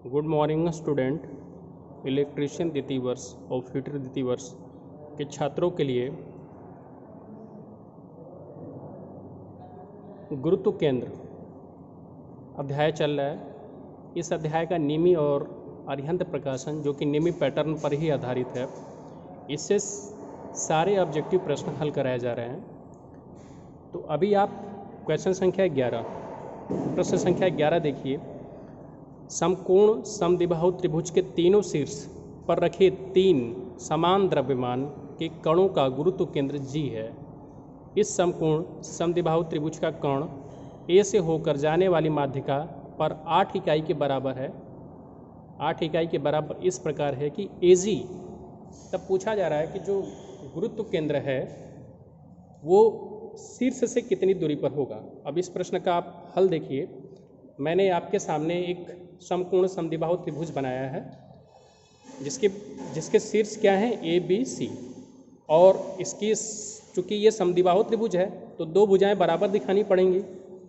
Good morning student. Electrician द्वितीय वर्ष और फिटर द्वितीय वर्ष के छात्रों के लिए गुरुत्व केंद्र अध्याय चल रहा है। इस अध्याय का नियमी और अरिहंत प्रकाशन जो कि नियमी पैटर्न पर ही आधारित है, इससे सारे ऑब्जेक्टिव प्रश्न हल कराए जा रहे हैं। तो अभी आप क्वेश्चन संख्या 11, प्रश्न संख्या 11 देखिए। समकोण समद्विबाहु त्रिभुज के तीनों शीर्ष पर रखे 3 समान द्रव्यमान के कणों का गुरुत्व केंद्र G है। इस समकोण समद्विबाहु त्रिभुज का कण A से होकर जाने वाली माध्यिका पर 8 इकाई के बराबर है। 8 इकाई के बराबर इस प्रकार है कि AG, तब पूछा जा रहा है कि जो गुरुत्व केंद्र है वो शीर्ष से कितनी दूरी पर होगा। अब इस प्रश्न का आप हल देखिए। मैंने आपके सामने एक समकोण समद्विबाहु त्रिभुज बनाया है जिसके शीर्ष क्या है, A B C, और इसकी चूँकि ये समद्विबाहु त्रिभुज है तो 2 भुजाएं बराबर दिखानी पड़ेंगी।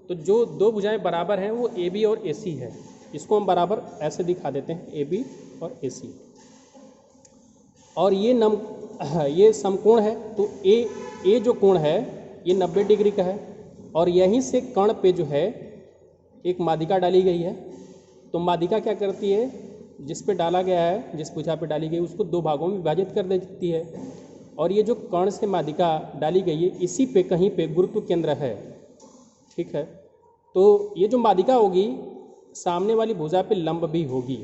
तो जो 2 भुजाएं बराबर हैं वो AB और AC है। इसको हम बराबर ऐसे दिखा देते हैं, AB और AC। और ये समकोण है तो A जो कोण है ये 90 डिग्री का है, और यहीं से कण पे जो है एक माध्यिका डाली गई है। तो माध्यिका क्या करती है, जिस पे डाला गया है, जिस भुजा पे डाली गई उसको 2 भागों में विभाजित कर देती है। और ये जो कण से माध्यिका डाली गई है इसी पे कहीं पे गुरुत्व केंद्र है, ठीक है। तो ये जो माध्यिका होगी सामने वाली भुजा पे लंब भी होगी,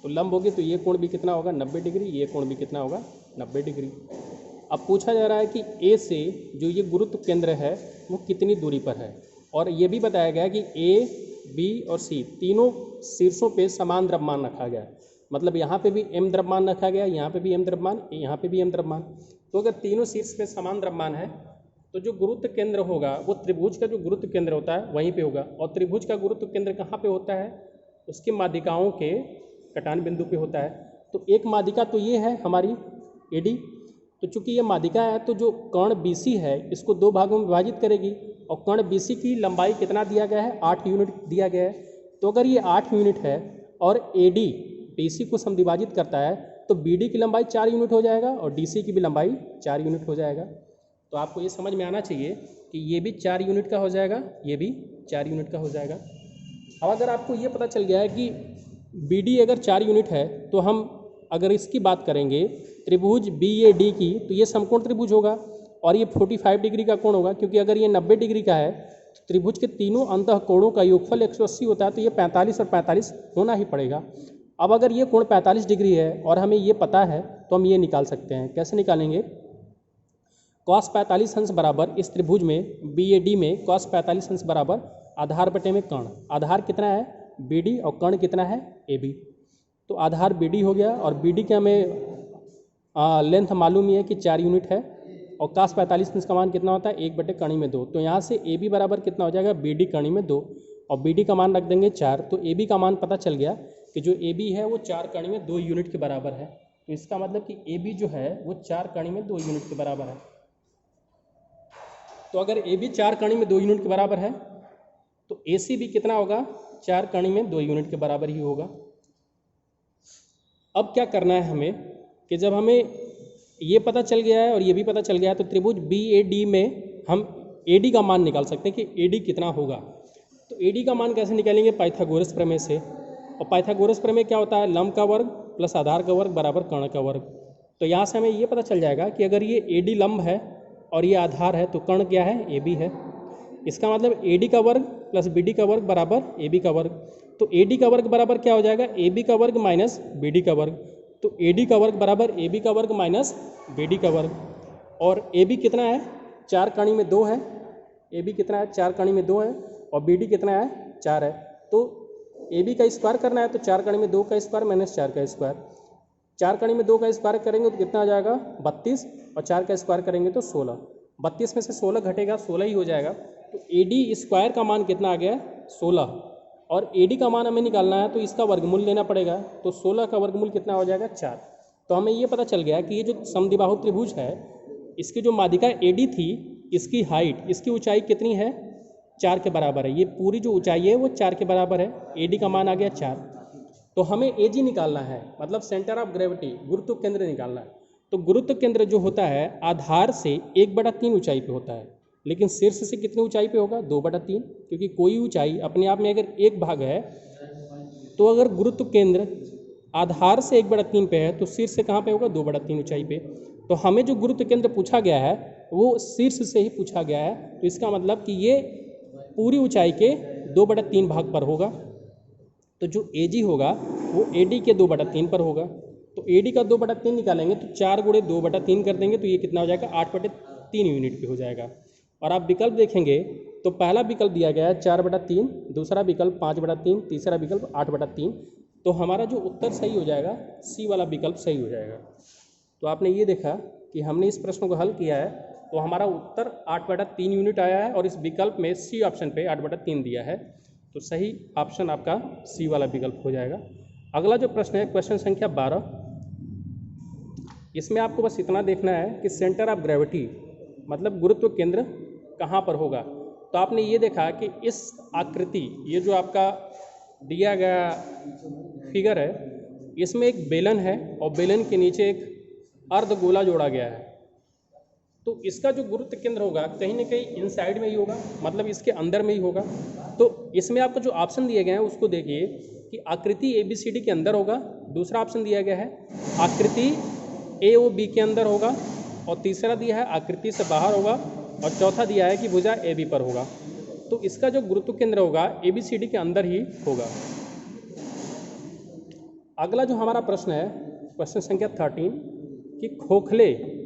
तो लंब होगी तो ये कोण भी कितना होगा, 90 डिग्री। ये कोण भी कितना होगा, 90 डिग्री। अब पूछा जा रहा है कि A से जो ये गुरुत्व केंद्र है वो कितनी दूरी पर है, और ये भी बताया गया है कि A, B और C तीनों शीर्षों पे समान द्रव्यमान रखा गया है। मतलब यहाँ पे भी M द्रव्यमान रखा गया, यहाँ पे भी M द्रव्यमान, यहाँ पे भी M द्रव्यमान। तो अगर तीनों शीर्ष पे समान द्रव्यमान है तो जो गुरुत्व केंद्र होगा वो त्रिभुज का जो गुरुत्व केंद्र होता है वहीं पे होगा। और त्रिभुज का गुरुत्व केंद्र कहाँ पे होता है, उसकी माध्यिकाओं के कटान बिंदु पे होता है। तो एक माध्यिका तो ये है हमारी AD। तो चूंकि ये माध्यिका है तो जो कण BC है इसको 2 भागों में विभाजित करेगी, और कण BC की लंबाई कितना दिया गया है, 8 यूनिट दिया गया है। तो अगर ये 8 यूनिट है और AD BC को समद्विभाजित करता है तो BD की लंबाई 4 यूनिट हो जाएगा और DC की भी लंबाई 4 यूनिट हो जाएगा। तो आपको ये समझ में आना चाहिए कि ये भी 4 यूनिट का हो जाएगा, ये भी 4 यूनिट का हो जाएगा। अब अगर आपको ये पता चल गया है कि BD अगर 4 यूनिट है तो हम अगर इसकी बात करेंगे त्रिभुज BAD की, तो ये समकोण त्रिभुज होगा और ये 45 डिग्री का कोण होगा, क्योंकि अगर ये 90 डिग्री का है तो त्रिभुज के तीनों अंतः कोणों का योगफल 180 होता है, तो ये 45 और 45 होना ही पड़ेगा। अब अगर ये कोण 45 डिग्री है और हमें ये पता है तो हम ये निकाल सकते हैं। कैसे निकालेंगे, cos 45 अंश बराबर इस त्रिभुज में BAD में cos 45 अंश बराबर आधार बटे में कर्ण। आधार कितना है, BD, और कर्ण कितना है, AB। तो आधार BD हो गया, और BD के हमें लेंथ मालूम ही है कि 4 यूनिट है, और cos 45 अंश का मान कितना होता है, 1 बटे कर्ण में 2। तो यहाँ से AB बराबर कितना हो जाएगा, BD कर्ण में 2, और BD का मान रख देंगे 4। तो AB का मान पता चल गया कि जो AB है वो 4 कर्ण में 2 यूनिट के बराबर है। तो इसका मतलब कि AB जो है वो 4 कर्ण में 2 यूनिट के बराबर है। तो अगर AB 4 कर्ण में 2 यूनिट के बराबर है तो AC भी कितना होगा, 4 कर्ण में 2 यूनिट के बराबर ही होगा। अब क्या करना है हमें कि जब हमें ये पता चल गया है और ये भी पता चल गया है तो त्रिभुज BAD में हम AD का मान निकाल सकते हैं कि AD कितना होगा। तो AD का मान कैसे निकालेंगे, पाइथागोरस प्रमेय से। और पाइथागोरस प्रमेय क्या होता है, लंब का वर्ग प्लस आधार का वर्ग बराबर कर्ण का वर्ग। तो यहाँ से हमें ये पता चल जाएगा कि अगर ये AD लंब है और ये आधार है तो कर्ण क्या है, AB है। इसका मतलब AD का वर्ग प्लस BD का वर्ग बराबर AB का वर्ग। तो AD का वर्ग बराबर क्या हो जाएगा, AB का वर्ग माइनस BD का वर्ग। तो AD का वर्ग बराबर AB का वर्ग माइनस BD का वर्ग। और AB कितना है, 4 कर्ण में 2 है। AB कितना है, 4 कर्ण में 2 है, और BD कितना है, 4 है। तो AB का स्क्वायर करना है तो 4 कर्ण में 2 का स्क्वायर माइनस 4 का स्क्वायर। 4 कर्ण में 2 का स्क्वायर करेंगे तो कितना आ जाएगा, 32, और 4 का स्क्वायर करेंगे तो 16। 32 में से 16 घटेगा, 16 ही हो जाएगा। तो AD स्क्वायर का मान कितना आ गया, 16। और AD का मान हमें निकालना है तो इसका वर्गमूल लेना पड़ेगा। तो 16 का वर्गमूल कितना हो जाएगा, 4। तो हमें ये पता चल गया कि ये जो समद्विबाहु त्रिभुज है इसकी जो माध्यिका AD थी, इसकी हाइट, इसकी ऊंचाई कितनी है, 4 के बराबर है। ये पूरी जो ऊंचाई है वो 4 के बराबर है। AD का मान आ गया 4। तो हमें एजी निकालना है, मतलब सेंटर ऑफ ग्रेविटी, गुरुत्व केंद्र निकालना है। तो गुरुत्व केंद्र जो होता है आधार से 1/3 ऊंचाई पे होता है, लेकिन शीर्ष से कितनी ऊंचाई पे होगा? 2/3, क्योंकि कोई ऊंचाई अपने आप में अगर एक भाग है, तो अगर गुरुत्व केंद्र आधार से 1/3 पे है तो शीर्ष से कहाँ पे होगा? 2/3 ऊंचाई पे। तो हमें जो गुरुत्व केंद्र पूछा गया है वो शीर्ष से ही पूछा गया है, तो इसका मतलब कि ये पूरी ऊंचाई के 2/3 भाग पर होगा। तो जो AG होगा वो AD के 2/3 पर होगा। तो AD का 2/3 निकालेंगे तो 4 × 2/3 कर देंगे तो ये कितना हो जाएगा? 8/3 यूनिट पे हो जाएगा। और आप विकल्प देखेंगे तो पहला विकल्प दिया गया है 4/3, दूसरा विकल्प 5/3, तीसरा विकल्प 8/3। तो हमारा जो उत्तर सही हो जाएगा C वाला विकल्प सही हो जाएगा। तो आपने ये देखा कि हमने इस प्रश्न को हल किया है तो हमारा उत्तर 8/3 यूनिट आया है और इस विकल्प में C ऑप्शन पे 8/3 दिया है। तो सही ऑप्शन आपका C वाला विकल्प हो जाएगा। अगला जो प्रश्न है क्वेश्चन संख्या 12, इसमें आपको बस इतना देखना है कि सेंटर ऑफ ग्रेविटी मतलब गुरुत्व केंद्र कहाँ पर होगा। तो आपने ये देखा कि इस आकृति, ये जो आपका दिया गया फिगर है, इसमें एक बेलन है और बेलन के नीचे एक अर्धगोला जोड़ा गया है। तो इसका जो गुरुत्व केंद्र होगा कहीं ना कहीं इनसाइड में ही होगा, मतलब इसके अंदर में ही होगा। तो इसमें आपको जो ऑप्शन दिए गए हैं उसको देखिए कि आकृति ABCD के अंदर होगा, दूसरा ऑप्शन दिया गया है आकृति AOB के अंदर होगा, और तीसरा दिया है आकृति से बाहर होगा, और चौथा दिया है कि भुजा AB पर होगा। तो इसका जो गुरुत्व केंद्र होगा ABCD के अंदर ही होगा। अगला जो हमारा प्रश्न है क्वेश्चन संख्या 13 कि खोखले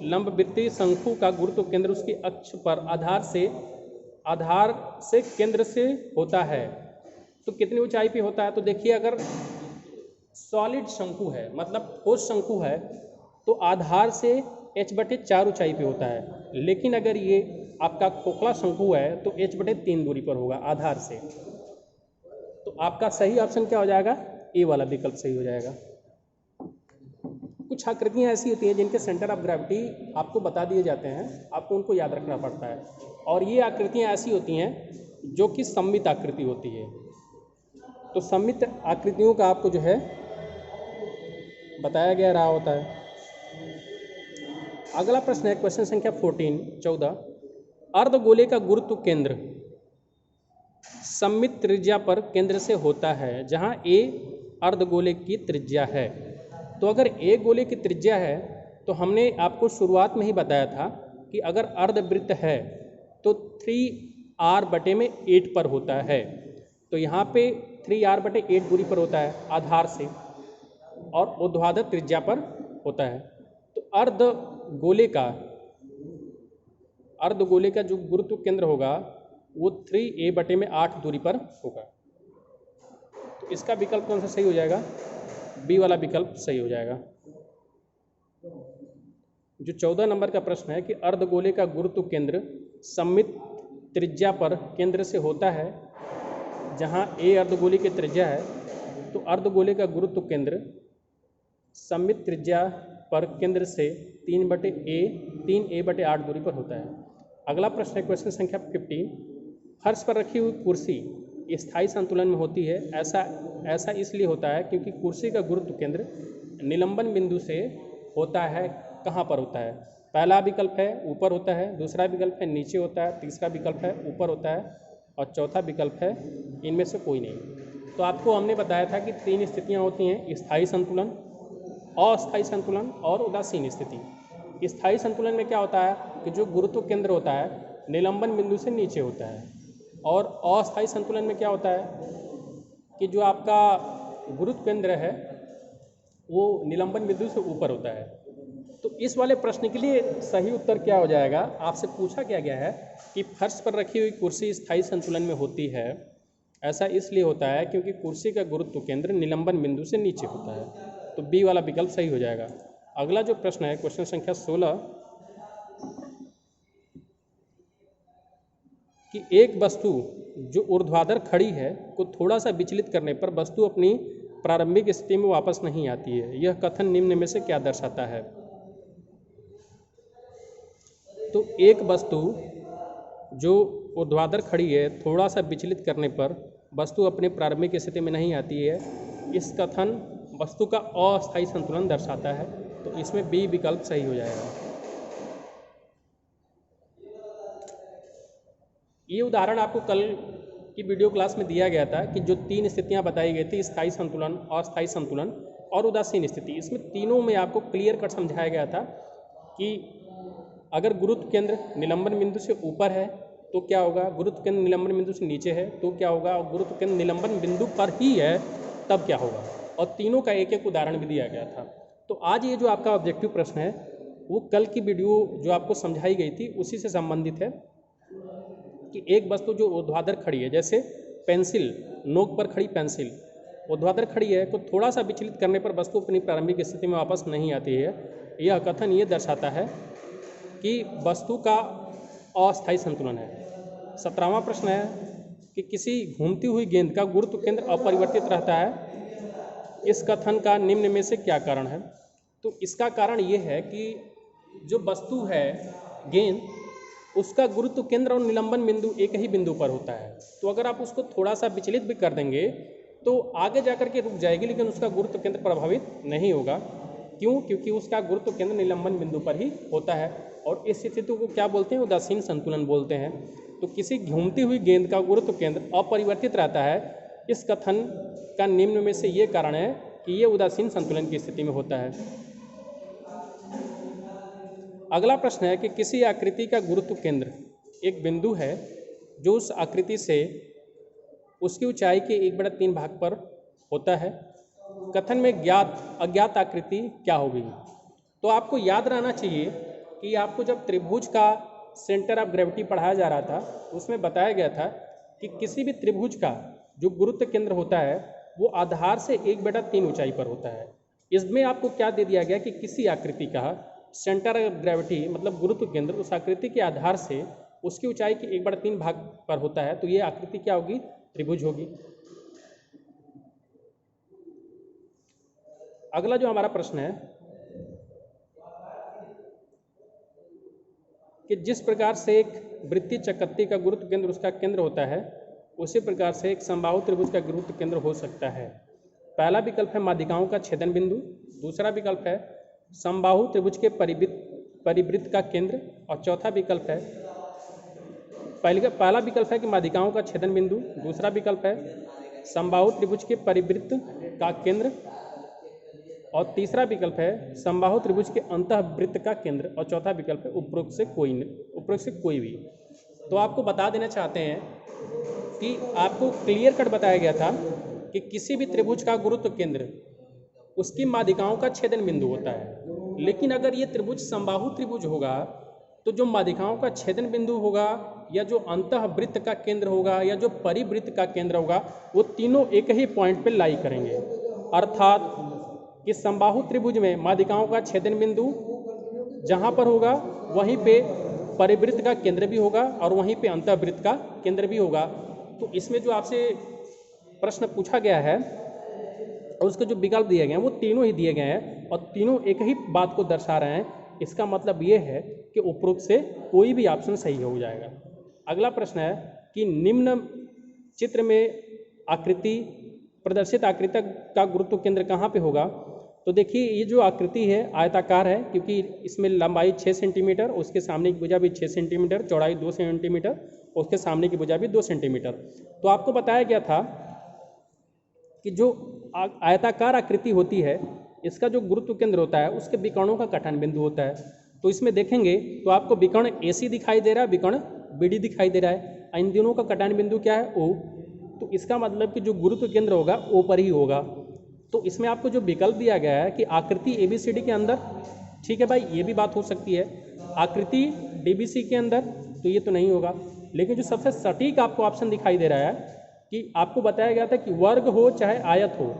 लंबवृत्तीय शंकु का गुरुत्व केंद्र उसकी अक्ष पर आधार से केंद्र से होता है तो कितनी ऊंचाई पे होता है? तो देखिए अगर सॉलिड शंकु है मतलब ठोस शंकु है तो आधार से h/4 ऊंचाई पे होता है, लेकिन अगर ये आपका खोखला शंकु है तो h/3 दूरी पर होगा आधार से। तो आपका सही ऑप्शन क्या हो जाएगा? ए वाला विकल्प सही हो जाएगा। कुछ आकृतियाँ ऐसी होती हैं जिनके सेंटर ऑफ ग्रेविटी आपको बता दिए जाते हैं, आपको उनको याद रखना पड़ता है। और ये आकृतियाँ ऐसी होती हैं जो कि सममित आकृति होती है। तो सममित आकृतियों का आपको जो है बताया गया रहा होता है। अगला प्रश्न है क्वेश्चन संख्या 14 अर्धगोले का गुरुत्व केंद्र सममित त्रिज्या पर केंद्र से होता है जहाँ A अर्धगोले की त्रिज्या है। तो अगर A गोले की त्रिज्या है तो हमने आपको शुरुआत में ही बताया था कि अगर अर्धवृत्त है तो 3r/8 पर होता है। तो यहाँ पे 3r/8 दूरी पर होता है आधार से और ऊर्ध्वाधर त्रिज्या पर होता है। तो अर्धगोले का जो गुरुत्व केंद्र होगा वो 3a/8 दूरी पर होगा। तो इसका विकल्प कौन सा सही हो जाएगा? बी वाला विकल्प सही हो जाएगा। जो 14 नंबर का प्रश्न है कि अर्धगोले का गुरुत्व केंद्र सममित त्रिज्या पर केंद्र से होता है जहां A अर्धगोले की त्रिज्या है, तो अर्धगोले का गुरुत्व केंद्र सममित त्रिज्या पर केंद्र से 3a/8 दूरी पर होता है। अगला प्रश्न है क्वेश्चन संख्या 15 फर्श पर रखी हुई कुर्सी स्थायी संतुलन में होती है। ऐसा इसलिए होता है क्योंकि कुर्सी का गुरुत्व केंद्र निलंबन बिंदु से होता है। कहाँ पर होता है? पहला विकल्प है ऊपर होता है, दूसरा विकल्प है नीचे होता है, तीसरा विकल्प है ऊपर होता है और चौथा विकल्प है इनमें से कोई नहीं। तो आपको हमने बताया था कि 3 स्थितियाँ होती हैं, स्थायी संतुलन, अस्थायी संतुलन और उदासीन स्थिति। स्थायी संतुलन में क्या होता है कि जो गुरुत्व केंद्र होता है निलंबन बिंदु से नीचे होता है, और अस्थायी संतुलन में क्या होता है कि जो आपका गुरुत्व केंद्र है वो निलंबन बिंदु से ऊपर होता है। तो इस वाले प्रश्न के लिए सही उत्तर क्या हो जाएगा? आपसे पूछा क्या गया है कि फर्श पर रखी हुई कुर्सी स्थायी संतुलन में होती है। ऐसा इसलिए होता है क्योंकि कुर्सी का गुरुत्व केंद्र निलंबन बिंदु से नीचे होता है। तो बी वाला विकल्प सही हो जाएगा। अगला जो प्रश्न है क्वेश्चन संख्या 16 कि एक वस्तु जो ऊर्ध्वाधर खड़ी है को थोड़ा सा विचलित करने पर वस्तु अपनी प्रारंभिक स्थिति में वापस नहीं आती है। यह कथन निम्न में से क्या दर्शाता है? तो एक वस्तु जो ऊर्ध्वाधर खड़ी है थोड़ा सा विचलित करने पर वस्तु अपने प्रारंभिक स्थिति में नहीं आती है। इस कथन वस्तु का अस्थायी संतुलन दर्शाता है, तो इसमें बी विकल्प सही हो जाएगा। ये उदाहरण आपको कल की वीडियो क्लास में दिया गया था कि जो 3 स्थितियां बताई गई थी, स्थायी संतुलन, अस्थायी संतुलन और उदासीन स्थिति, इसमें तीनों में आपको क्लियर कट समझाया गया था कि अगर गुरुत्व केंद्र निलंबन बिंदु से ऊपर है तो क्या होगा, गुरुत्व केंद्र निलंबन बिंदु से नीचे है तो क्या होगा, और गुरुत्व केंद्र निलंबन बिंदु पर ही है तब क्या होगा, और तीनों का एक एक उदाहरण भी दिया गया था। तो आज ये जो आपका ऑब्जेक्टिव प्रश्न है वो कल की वीडियो जो आपको समझाई गई थी उसी से संबंधित है कि एक वस्तु जो ऊर्ध्वाधर खड़ी है, जैसे पेंसिल, नोक पर खड़ी पेंसिल ऊर्ध्वाधर खड़ी है, तो थोड़ा सा विचलित करने पर वस्तु अपनी प्रारंभिक स्थिति में वापस नहीं आती है। यह कथन ये दर्शाता है कि वस्तु का अस्थायी संतुलन है। 17वां प्रश्न है कि किसी घूमती हुई गेंद का गुरुत्व केंद्र अपरिवर्तित रहता है। इस कथन का निम्न में से क्या कारण है? तो इसका कारण ये है कि जो वस्तु है गेंद, उसका गुरुत्व केंद्र और निलंबन बिंदु एक ही बिंदु पर होता है। तो अगर आप उसको थोड़ा सा विचलित भी कर देंगे तो आगे जाकर के रुक जाएगी, लेकिन उसका गुरुत्व केंद्र प्रभावित नहीं होगा। क्यों? क्योंकि उसका गुरुत्व केंद्र निलंबन बिंदु पर ही होता है। और इस स्थिति को क्या बोलते हैं? उदासीन संतुलन बोलते हैं। तो किसी घूमती हुई गेंद का गुरुत्व केंद्र अपरिवर्तित रहता है, इस कथन का निम्न में से ये कारण है कि ये उदासीन संतुलन की स्थिति में होता है। अगला प्रश्न है कि किसी आकृति का गुरुत्व केंद्र एक बिंदु है जो उस आकृति से उसकी ऊंचाई के 1/3 भाग पर होता है। कथन में ज्ञात अज्ञात आकृति क्या होगी? तो आपको याद रहना चाहिए कि आपको जब त्रिभुज का सेंटर ऑफ ग्रेविटी पढ़ाया जा रहा था उसमें बताया गया था कि किसी भी त्रिभुज का जो गुरुत्व केंद्र होता है वो आधार से 1/3 ऊंचाई पर होता है। इसमें आपको क्या दे दिया गया कि किसी आकृति का सेंटर ऑफ ग्रेविटी मतलब गुरुत्व केंद्र उस आकृति के आधार से उसकी ऊंचाई के 1/3 भाग पर होता है। तो ये आकृति क्या होगी? त्रिभुज होगी। अगला जो हमारा प्रश्न है कि जिस प्रकार से एक वृत्तीय चकत्ती का गुरुत्व केंद्र उसका केंद्र होता है, उसी प्रकार से एक समबाहु त्रिभुज का गुरुत्व केंद्र हो सकता है। पहला विकल्प है माध्यिकाओं का छेदन बिंदु, दूसरा विकल्प है समबाहु त्रिभुज के परिवृत्त का केंद्र, और चौथा विकल्प है पहला विकल्प है कि माध्यिकाओं का छेदन बिंदु, दूसरा विकल्प है समबाहु त्रिभुज के परिवृत्त का केंद्र, और तीसरा विकल्प है समबाहु त्रिभुज के अंतःवृत्त का केंद्र, और चौथा विकल्प है उपरोक्त से कोई भी। तो आपको बता देना चाहते हैं कि आपको क्लियर कट बताया गया था कि किसी भी त्रिभुज का गुरुत्व केंद्र उसकी माध्यिकाओं का छेदन बिंदु होता है। लेकिन अगर ये त्रिभुज समबाहु त्रिभुज होगा तो जो माध्यिकाओं का छेदन बिंदु होगा या जो अंतःवृत्त का केंद्र होगा या जो परिवृत्त का केंद्र होगा वो तीनों एक ही पॉइंट पे लाई करेंगे। अर्थात कि समबाहु त्रिभुज में माध्यिकाओं का छेदन बिंदु जहाँ पर होगा वहीं पे परिवृत्त का केंद्र भी होगा और वहीं पे अंतःवृत्त का केंद्र भी होगा। तो इसमें जो आपसे प्रश्न पूछा गया है और उसके जो विकल्प दिए गए हैं वो तीनों ही दिए गए हैं और तीनों एक ही बात को दर्शा रहे हैं। इसका मतलब ये है कि उपरोक्त से कोई भी ऑप्शन सही हो जाएगा। अगला प्रश्न है कि निम्न चित्र में आकृति प्रदर्शित आकृति का गुरुत्व केंद्र कहाँ पे होगा? तो देखिए ये जो आकृति है आयताकार है क्योंकि इसमें लंबाई 6 सेंटीमीटर, उसके सामने की भुजा भी 6 सेंटीमीटर, चौड़ाई 2 सेंटीमीटर, उसके सामने की भुजा भी 2 सेंटीमीटर। तो आपको बताया गया था कि जो आयताकार आकृति होती है इसका जो गुरुत्व केंद्र होता है उसके विकर्णों का कटन बिंदु होता है। तो इसमें देखेंगे तो आपको विकर्ण AC दिखाई दे रहा है, विकर्ण BD दिखाई दे रहा है। इन दोनों का कटन बिंदु क्या है? O। तो इसका मतलब कि जो गुरुत्व केंद्र होगा O पर ही होगा। तो इसमें आपको जो विकल्प दिया गया है कि आकृति ABCD के अंदर, ठीक है भाई, ये भी बात हो सकती है। आकृति DBC के अंदर तो ये तो नहीं होगा, लेकिन जो सबसे सटीक आपको ऑप्शन दिखाई दे रहा है कि आपको बताया गया था कि वर्ग हो चाहे आयत हो,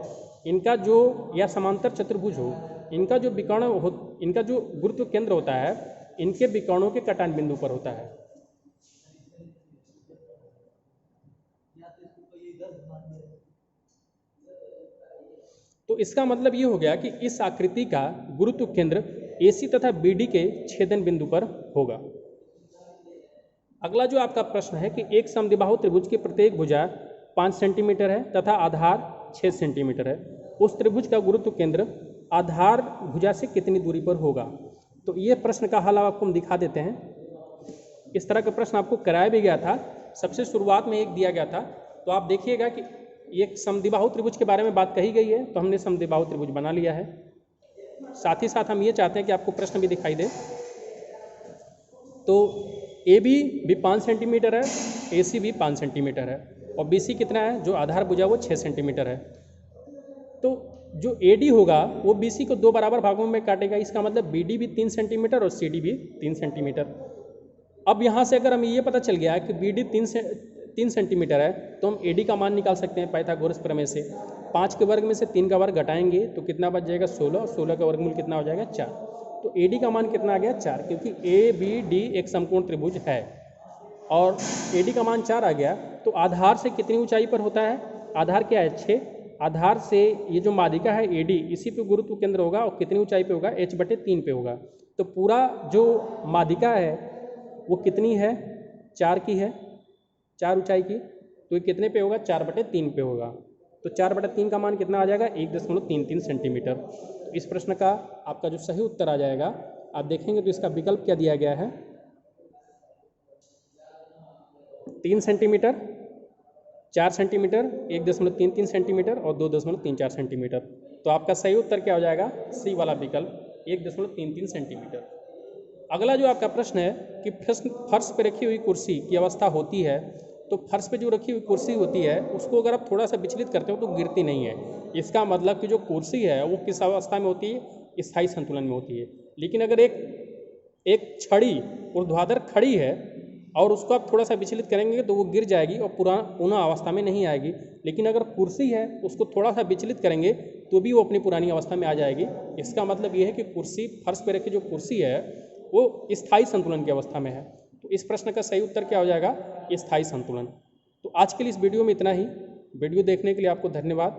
इनका जो या समांतर चतुर्भुज हो, इनका जो विकर्ण हो, इनका जो गुरुत्व केंद्र होता है इनके विकर्णों के कटान बिंदु पर होता है। तो इसका मतलब ये हो गया कि इस आकृति का गुरुत्व केंद्र AC तथा BD के छेदन बिंदु पर होगा। अगला जो आपका प्रश्न है कि एक समद्विबाहु त्रिभुज की प्रत्येक भुजा 5 सेंटीमीटर है तथा आधार 6 सेंटीमीटर है, उस त्रिभुज का गुरुत्व केंद्र आधार भुजा से कितनी दूरी पर होगा। तो ये प्रश्न का हल आपको हम दिखा देते हैं। इस तरह का प्रश्न आपको कराया भी गया था, सबसे शुरुआत में एक दिया गया था। तो आप देखिएगा कि एक समद्विबाहु त्रिभुज के बारे में बात कही गई है, तो हमने समद्विबाहु त्रिभुज बना लिया है। साथ ही साथ हम ये चाहते हैं कि आपको प्रश्न भी दिखाई दे। तो AB भी 5 सेंटीमीटर है, AC भी 5 सेंटीमीटर है और BC कितना है, जो आधार भुजा वो 6 सेंटीमीटर है। तो जो AD होगा वो BC को 2 बराबर भागों में काटेगा, इसका मतलब BD भी 3 सेंटीमीटर और CD भी 3 सेंटीमीटर। अब यहाँ से अगर हमें ये पता चल गया कि BD 3 सेंटीमीटर है, तो हम AD का मान निकाल सकते हैं पाइथागोरस प्रमेय से। 5 के वर्ग में से 3 का वर्ग घटाएंगे तो कितना बच जाएगा 16, और 16 का वर्गमूल कितना हो जाएगा 4। तो AD का मान कितना आ गया 4, क्योंकि ABD एक समकोण त्रिभुज है और AD का मान 4 आ गया। तो आधार से कितनी ऊंचाई पर होता है, आधार क्या है 6, आधार से ये जो माध्यिका है AD इसी पे गुरुत्व केंद्र होगा और कितनी ऊंचाई पे होगा, h/3 पे होगा। तो पूरा जो माध्यिका है वो कितनी है, 4 की है, 4 ऊंचाई की, तो ये कितने पे होगा 4/3 पे होगा। तो 4/3 का मान कितना आ जाएगा 1.33 सेंटीमीटर। तो इस प्रश्न का आपका जो सही उत्तर आ जाएगा, आप देखेंगे तो इसका विकल्प क्या दिया गया है, 3 सेंटीमीटर, 4 सेंटीमीटर, 1.33 सेंटीमीटर और 2.34 सेंटीमीटर। तो आपका सही उत्तर क्या हो जाएगा, सी वाला विकल्प 1.33 सेंटीमीटर। अगला जो आपका प्रश्न है कि फर्श पर रखी हुई कुर्सी की अवस्था होती है, तो फर्श पे जो रखी हुई कुर्सी होती है उसको अगर आप थोड़ा सा विचलित करते हो तो गिरती नहीं है। इसका मतलब कि जो कुर्सी है वो किस अवस्था में होती है, स्थायी संतुलन में होती है। लेकिन अगर एक छड़ी ऊर्ध्वाधर खड़ी है और उसको आप थोड़ा सा विचलित करेंगे तो वो गिर जाएगी और पुनः अवस्था में नहीं आएगी। लेकिन अगर कुर्सी है उसको थोड़ा सा विचलित करेंगे तो भी वो अपनी पुरानी अवस्था में आ जाएगी। इसका मतलब ये है कि कुर्सी, फर्श पर रखी जो कुर्सी है वो स्थायी संतुलन की अवस्था में है। तो इस प्रश्न का सही उत्तर क्या हो जाएगा, स्थायी संतुलन। तो आज के लिए इस वीडियो में इतना ही। वीडियो देखने के लिए आपको धन्यवाद।